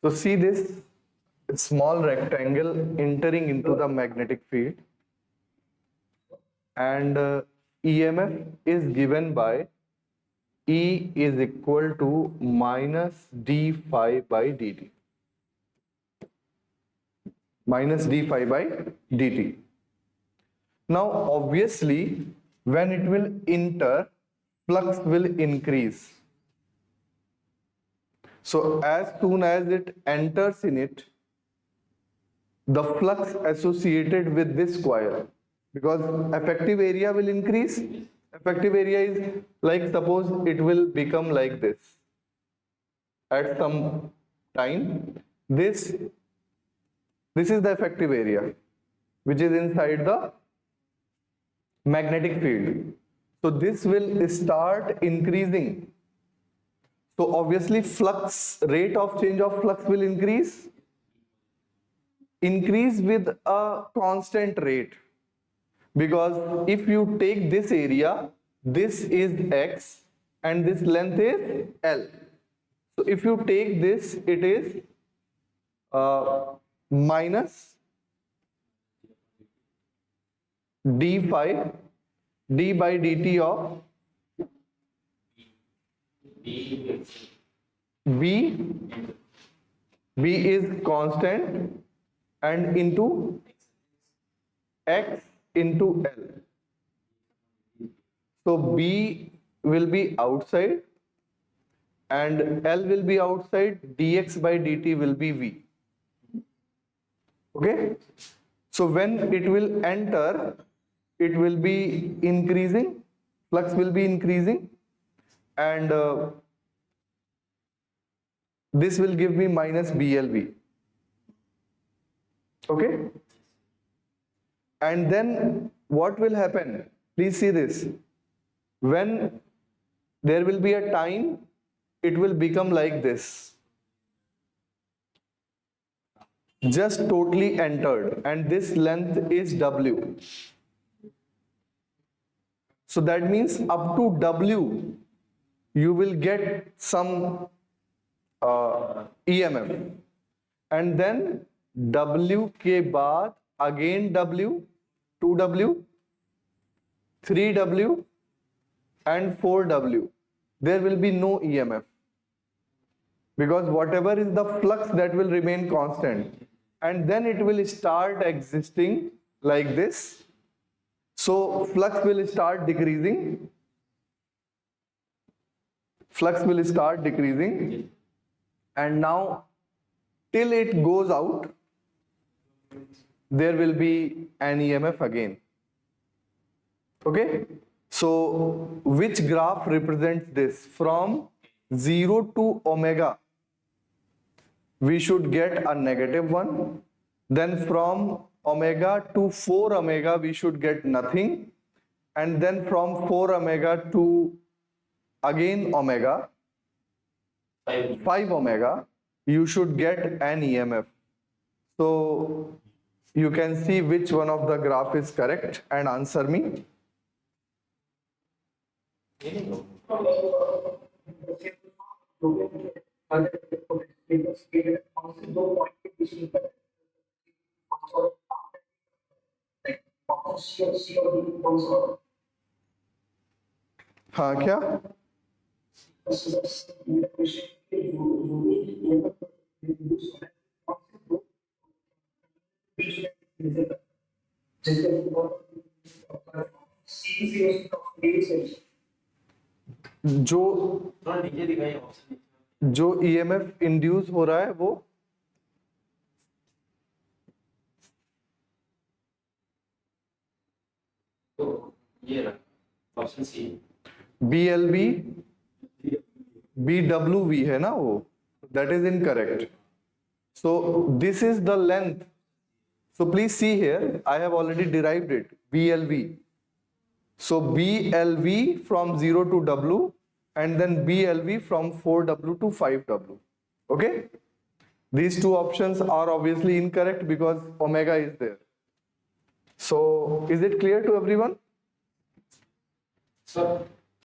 So see this small rectangle entering into the magnetic field, and EMF is given by E is equal to minus d phi by dt. Minus d phi by dt. Now obviously when it will enter, flux will increase. So as soon as it enters in it, the flux associated with this coil, because effective area will increase. Effective area is like, suppose it will become like this at some time. This is the effective area which is inside the magnetic field. So this will start increasing. So obviously flux, rate of change of flux will increase with a constant rate, because if you take this area, this is x and this length is L. So if you take this, it is minus d phi d by dt of b is constant and into x into L. So b will be outside and L will be outside, dx by dt will be v. Okay, so when it will enter, it will be increasing, flux will be increasing, and this will give me minus BLV. Okay, and then what will happen? Please see this. When there will be a time, it will become like this. Just totally entered, and this length is W. So that means up to W, you will get some EMF, and then W के बाद again W, 2W, 3W and 4W. There will be no EMF, because whatever is the flux, that will remain constant, and then it will start existing like this. So flux will start decreasing. Flux will start decreasing, and now till it goes out, there will be an EMF again. Okay, so which graph represents this? From 0 to omega, we should get a negative one. Then from omega to 4 omega, we should get nothing. And then from 4 omega to again omega, 5 omega, you should get an EMF. So you can see which one of the graph is correct and answer me. हाँ क्या? जो EMF induce हो रहा है वो ये option C BLV BWV है ना वो, that is incorrect. So this is the length. So please see here, I have already derived it, BLV. So BLV from 0 to W, and then BLV from 4W to 5W. Okay, these two options are obviously incorrect because omega is there. So is it clear to everyone? Sir.